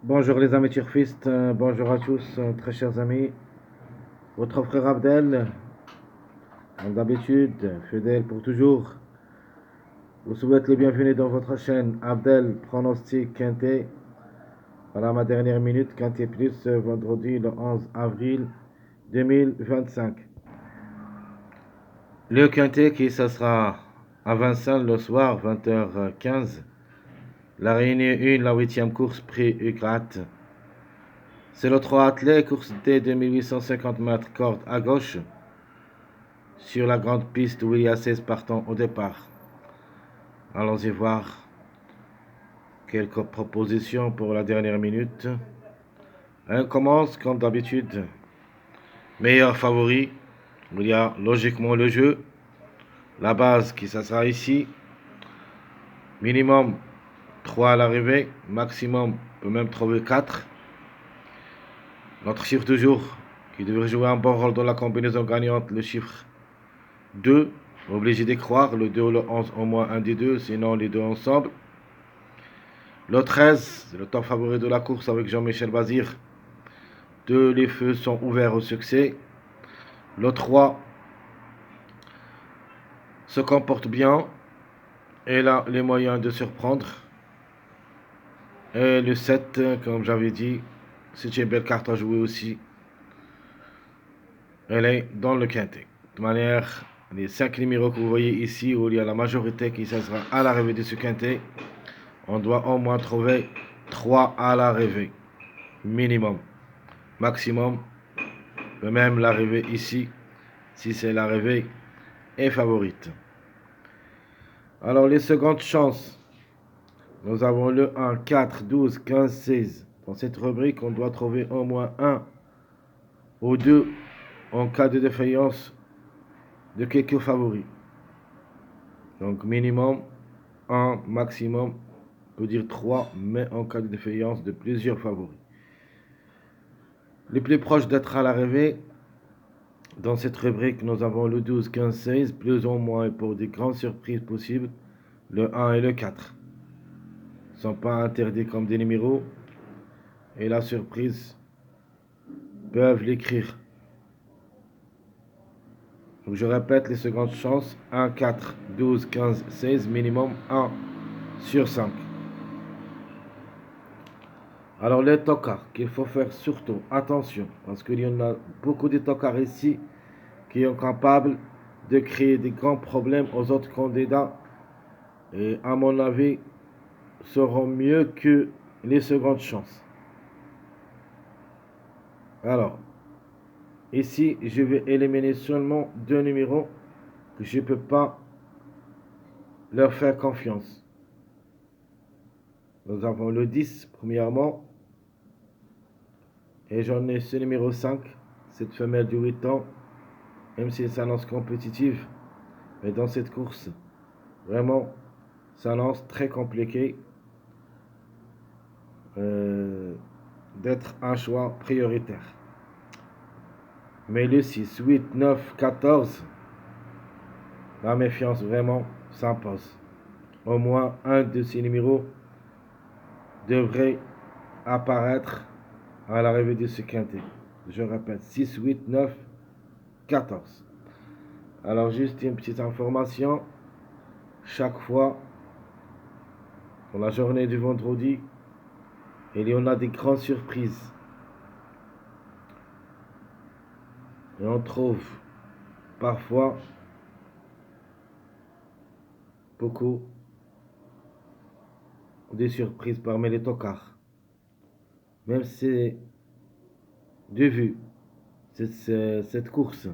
Bonjour les amis turfistes, bonjour à tous, très chers amis. Votre frère Abdel, comme d'habitude, fidèle pour toujours, vous souhaite le bienvenu dans votre chaîne Abdel Pronostic Quintet. Voilà ma dernière minute, Quintet Plus, vendredi le 11 avril 2025. Le Quintet qui ça sera à Vincennes le soir, 20h15. La réunion 1, la 8e course, prix U4. C'est le 3 athlètes, course D 2850 mètres, corde à gauche. Sur la grande piste où il y a 16 partants au départ. Allons-y voir quelques propositions pour la dernière minute. On commence comme d'habitude. Meilleur favori, il y a logiquement le jeu. La base qui ça sera ici. Minimum 3 à l'arrivée, maximum on peut même trouver 4. Notre chiffre du jour qui devrait jouer un bon rôle dans la combinaison gagnante, le chiffre 2. Obligé d'y croire, le 2 ou le 11 au moins un des deux, sinon les deux ensemble. Le 13, c'est le top favori de la course avec Jean-Michel Bazir. Deux, les feux sont ouverts au succès. Le 3 se comporte bien et a les moyens de surprendre. Et le 7, comme j'avais dit, c'est une belle carte à jouer aussi. Elle est dans le quintet. De manière, les 5 numéros que vous voyez ici, où il y a la majorité qui sera à l'arrivée de ce quintet, on doit au moins trouver 3 à l'arrivée. Minimum. Maximum, même l'arrivée ici, si c'est l'arrivée, est favorite. Alors les secondes chances, nous avons le 1, 4, 12, 15, 16. Dans cette rubrique, on doit trouver au moins 1 ou 2 en cas de défaillance de quelques favoris. Donc minimum 1, maximum, on peut dire 3, mais en cas de défaillance de plusieurs favoris. Les plus proches d'être à l'arrivée, dans cette rubrique, nous avons le 12, 15, 16, plus ou moins pour des grandes surprises possibles, le 1 et le 4. Ne sont pas interdits comme des numéros, et la surprise peuvent l'écrire. Donc je répète les secondes chances, 1, 4, 12, 15, 16, minimum 1 sur 5. Alors les tocards, qu'il faut faire surtout attention, parce qu'il y en a beaucoup de tocards ici qui sont capables de créer des grands problèmes aux autres candidats, et à mon avis, seront mieux que les secondes chances. Alors, ici, je vais éliminer seulement 2 numéros que je ne peux pas leur faire confiance. Nous avons le 10, premièrement, et j'en ai ce numéro 5, cette femelle de 8 ans, même si elle s'annonce compétitive, mais dans cette course, vraiment, ça annonce très compliqué d'être un choix prioritaire. Mais le 6, 8, 9, 14, la méfiance vraiment s'impose. Au moins un de ces numéros devrait apparaître à l'arrivée de ce quintet. Je répète, 6, 8, 9, 14. Alors juste une petite information. Chaque fois, dans la journée du vendredi, il y en a des grandes surprises. Et on trouve parfois beaucoup de surprises parmi les tocards. Même si, de vue, cette course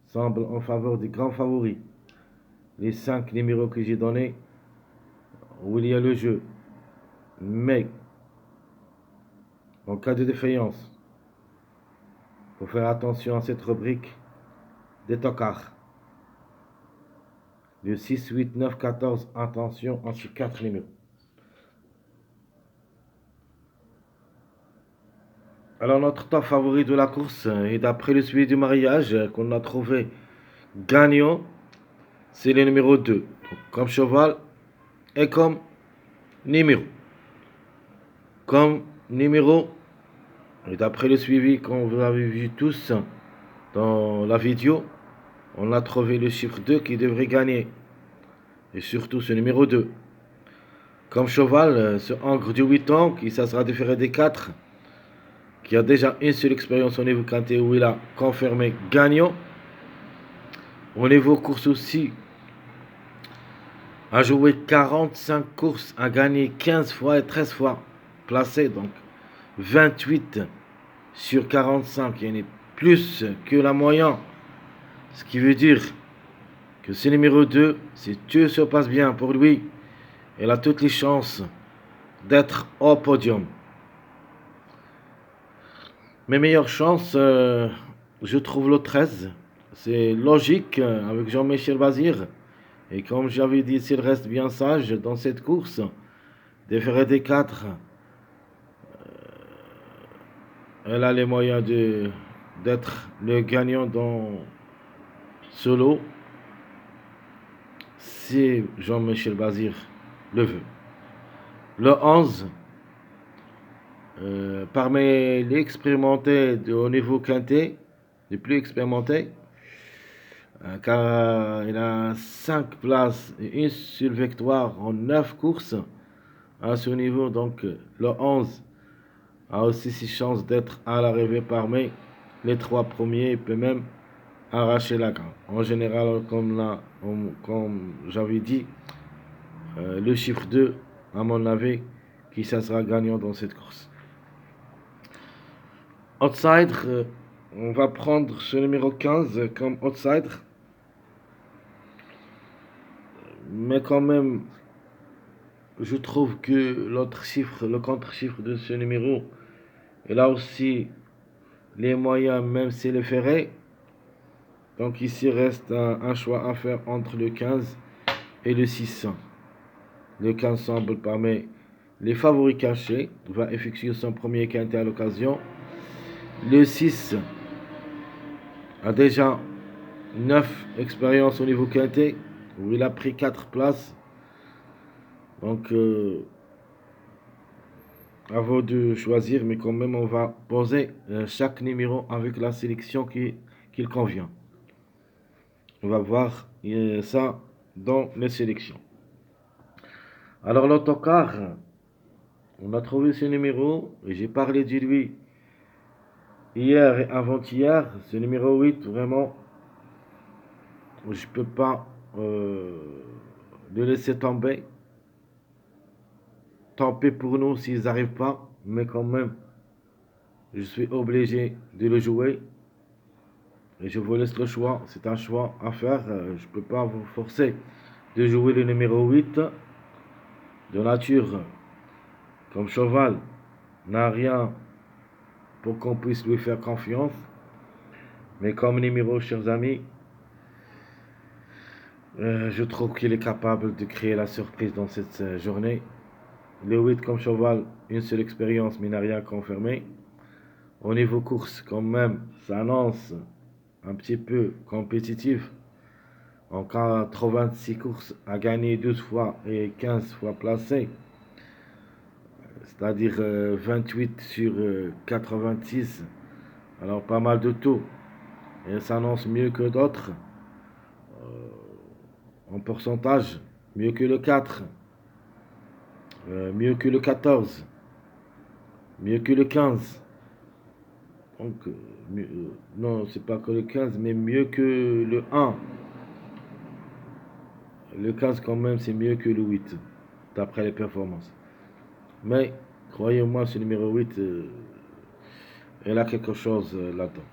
semble en faveur des grands favoris. Les 5 numéros que j'ai donnés, où il y a le jeu. Mais, en cas de défaillance, il faut faire attention à cette rubrique des tocards. Le 6, 8, 9, 14, attention à ces 4 numéros. Alors notre top favori de la course, et d'après le suivi du mariage qu'on a trouvé gagnant, c'est le numéro 2. Donc, comme cheval et comme numéro. Comme numéro, et d'après le suivi qu'on vous avez vu tous dans la vidéo, on a trouvé le chiffre 2 qui devrait gagner. Et surtout ce numéro 2. Comme cheval, ce Angre de 8 ans, qui ça sera différé des 4, qui a déjà une seule expérience au niveau quintet où il a confirmé gagnant. Au niveau course aussi, a joué 45 courses, a gagné 15 fois et 13 fois placé, donc 28 sur 45, il y en a plus que la moyenne. Ce qui veut dire que ce numéro 2, si tout se passe bien pour lui, il a toutes les chances d'être au podium. Mes meilleures chances, je trouve le 13. C'est logique avec Jean-Michel Bazir. Et comme j'avais dit, s'il reste bien sage dans cette course, déféré des 4, elle a les moyens d'être le gagnant dans ce lot, si Jean-Michel Bazir le veut. Le 11, parmi les expérimentés au niveau quintet, les plus expérimentés, car il a 5 places et une seule victoire en 9 courses à ce niveau. Donc le 11 a aussi ses chances d'être à l'arrivée parmi les 3 premiers. Il peut même arracher la gagne. En général, comme j'avais dit, le chiffre 2, à mon avis, qui ça sera gagnant dans cette course. Outsider, on va prendre ce numéro 15 comme outsider. Mais quand même, je trouve que l'autre chiffre, le contre-chiffre de ce numéro, il a aussi les moyens, même s'il est ferré. Donc ici reste un choix à faire entre le 15 et le 600. Le 15 semble parmi les favoris cachés, va effectuer son premier quintet à l'occasion. Le 6 a déjà 9 expériences au niveau quintet, où il a pris 4 places. Donc, à vous de choisir, mais quand même, on va poser chaque numéro avec la sélection qu'il convient. On va voir ça dans les sélections. Alors, l'autocar, on a trouvé ce numéro, et j'ai parlé de lui hier et avant-hier. Ce numéro 8, vraiment, je ne peux pas le laisser tomber. Tant pis pour nous s'ils n'arrivent pas, mais quand même, je suis obligé de le jouer. Et je vous laisse le choix. C'est un choix à faire. Je ne peux pas vous forcer de jouer le numéro 8. De nature, comme cheval, n'a rien pour qu'on puisse lui faire confiance. Mais comme numéro, chers amis, je trouve qu'il est capable de créer la surprise dans cette journée. Le 8 comme cheval, une seule expérience, mais n'a rien confirmé. Au niveau course, quand même, ça annonce un petit peu compétitif. En 86 courses, a gagné 12 fois et 15 fois placé. C'est-à-dire 28 sur 86. Alors pas mal de tout. Et ça annonce mieux que d'autres. En pourcentage, mieux que le 4. Mieux que le 14. Mieux que le 15. Donc, non, c'est pas que le 15, mais mieux que le 1. Le 15, quand même, c'est mieux que le 8, d'après les performances. Mais, croyez-moi, ce numéro 8, il a quelque chose là-dedans.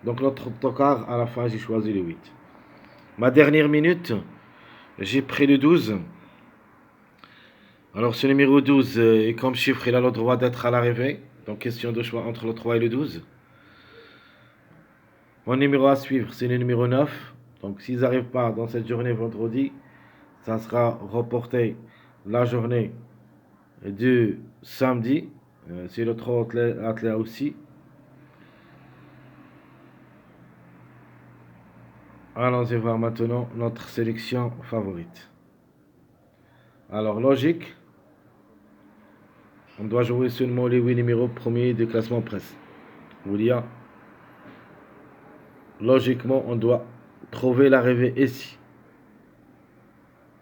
Donc, notre tocard, à la fin, j'ai choisi le 8. Ma dernière minute, j'ai pris le 12. Alors, ce numéro 12, et comme chiffre, il a le droit d'être à l'arrivée. Donc, question de choix entre le 3 et le 12. Mon numéro à suivre, c'est le numéro 9. Donc, s'ils n'arrivent pas dans cette journée vendredi, ça sera reporté la journée du samedi. C'est le 3 athlète aussi. Allons-y voir maintenant notre sélection favorite. Alors, logique, on doit jouer seulement les 8 numéros premiers du classement presse. Où il y a, logiquement, on doit trouver l'arrivée ici.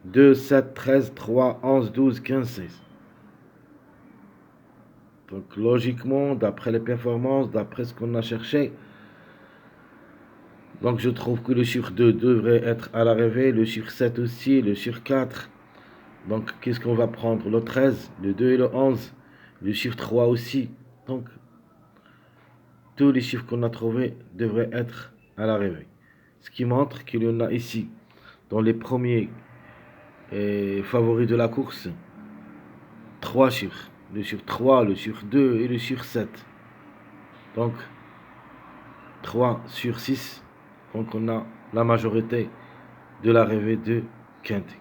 2, 7, 13, 3, 11, 12, 15, 16. Donc logiquement, d'après les performances, d'après ce qu'on a cherché, donc je trouve que le chiffre 2 devrait être à l'arrivée, le chiffre 7 aussi, le chiffre 4. Donc qu'est-ce qu'on va prendre? Le 13, le 2 et le 11, le chiffre 3 aussi. Donc tous les chiffres qu'on a trouvés devraient être à l'arrivée. Ce qui montre qu'il y en a ici, dans les premiers favoris de la course, 3 chiffres. Le chiffre 3, le chiffre 2 et le chiffre 7. Donc 3 sur 6. Donc on a la majorité de l'arrivée de Quintet.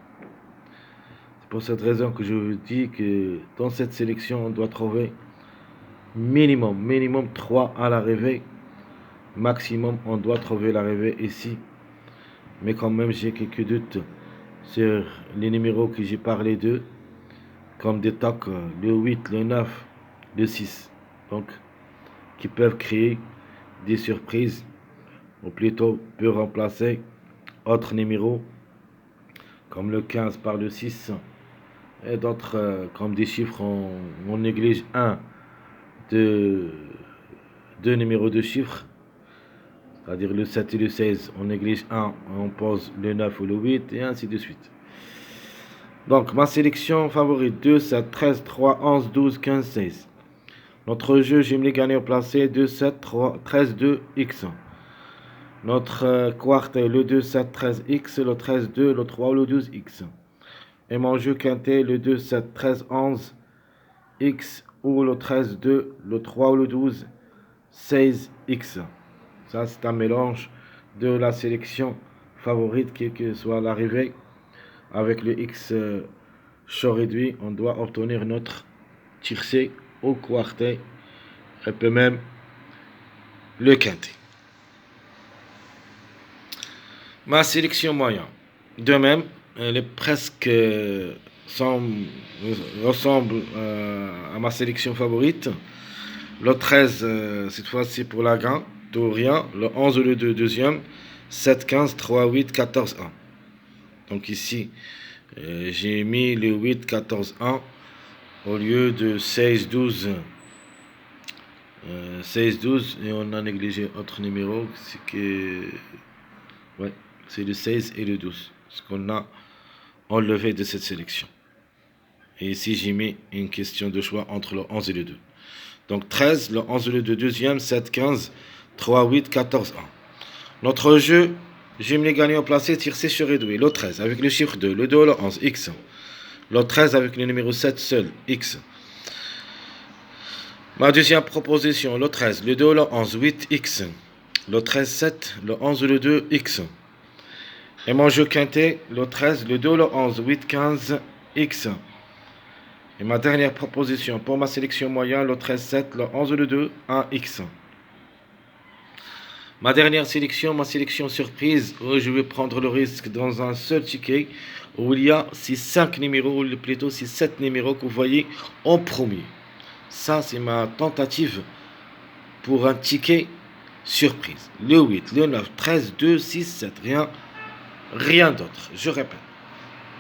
C'est pour cette raison que je vous dis que dans cette sélection, on doit trouver minimum 3 à l'arrivée. Maximum, on doit trouver l'arrivée ici. Mais quand même, j'ai quelques doutes sur les numéros que j'ai parlé d'eux, comme des tocs, le 8, le 9, le 6. Donc, qui peuvent créer des surprises, ou plutôt peut remplacer autres numéros, comme le 15 par le 6, et d'autres comme des chiffres, on néglige un, deux numéros de chiffres, c'est-à-dire le 7 et le 16, on néglige un, on pose le 9 ou le 8, et ainsi de suite. Donc, ma sélection favorite, 2, 7, 13, 3, 11, 12, 15, 16. Notre jeu, j'aime les gagnants placés, 2, 7, 3, 13, 2, X. Notre quartet, le 2, 7, 13, X, le 13, 2, le 3 ou le 12, X. Et mon jeu quintet, le 2, 7, 13, 11, X, ou le 13, 2, le 3 ou le 12, 16, X. Ça, c'est un mélange de la sélection favorite, quelle que soit l'arrivée. Avec le X chaud réduit, on doit obtenir notre tiercé au quartet et peut même le quintet. Ma sélection moyenne, de même, elle est presque ressemble à ma sélection favorite. Le 13, cette fois-ci pour la gain, tout rien. Le 11 le 2, deuxième. 7, 15, 3, 8, 14, 1. Donc ici, j'ai mis le 8, 14, 1 au lieu de 16, 12. 16, 12 et on a négligé autre numéro, c'est que ouais, c'est le 16 et le 12, ce qu'on a enlevé de cette sélection. Et ici j'ai mis une question de choix entre le 11 et le 2. Donc 13, le 11 et le 2, deuxième, 7, 15, 3, 8, 14, 1. Notre jeu, j'aime les gagnants placés, tiercé sur réduit. Le 13 avec le chiffre 2, le 2, le 11, X. Le 13 avec le numéro 7 seul, X. Ma deuxième proposition, le 13, le 2, le 11, 8X. Le 13, 7, le 11, le 2, X. Et mon jeu quintet, le 13, le 2, le 11, 8, 15, X. Et ma dernière proposition pour ma sélection moyenne, le 13, 7, le 11, le 2, 1X. Ma dernière sélection, ma sélection surprise, où je vais prendre le risque dans un seul ticket, où il y a ces 5 numéros, ou plutôt ces 7 numéros que vous voyez en premier. Ça, c'est ma tentative pour un ticket surprise. Le 8, le 9, 13, 2, 6, 7. Rien d'autre. Je répète.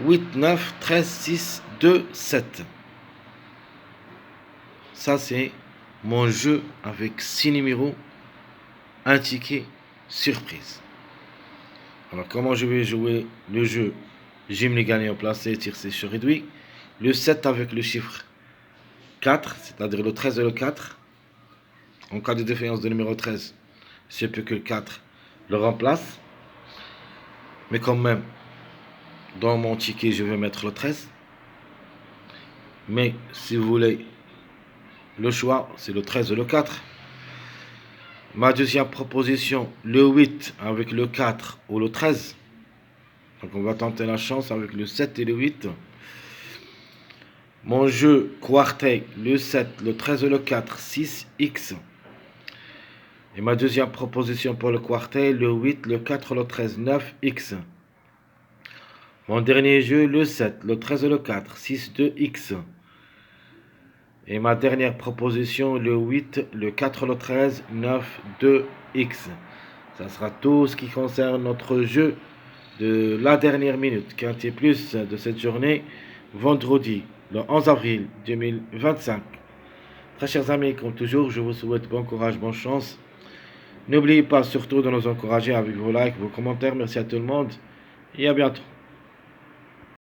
8, 9, 13, 6, 2, 7. Ça, c'est mon jeu avec 6 numéros. Un ticket surprise. Alors, comment je vais jouer le jeu? J'aime les gagnants placés, tiercé sur réduit. Le 7 avec le chiffre 4, c'est-à-dire le 13 et le 4. En cas de défaillance de numéro 13, c'est plus que le 4 le remplace. Mais quand même, dans mon ticket, je vais mettre le 13. Mais si vous voulez, le choix, c'est le 13 et le 4. Ma deuxième proposition, le 8 avec le 4 ou le 13. Donc on va tenter la chance avec le 7 et le 8. Mon jeu quartet, le 7, le 13 et le 4, 6X. Et ma deuxième proposition pour le quartet, le 8, le 4, le 13, 9X. Mon dernier jeu, le 7, le 13 et le 4, 6, 2X. Et ma dernière proposition, le 8, le 4, le 13, 9, 2, X. Ça sera tout ce qui concerne notre jeu de la dernière minute, quintet plus de cette journée, vendredi, le 11 avril 2025. Très chers amis, comme toujours, je vous souhaite bon courage, bonne chance. N'oubliez pas surtout de nous encourager avec vos likes, vos commentaires. Merci à tout le monde et à bientôt.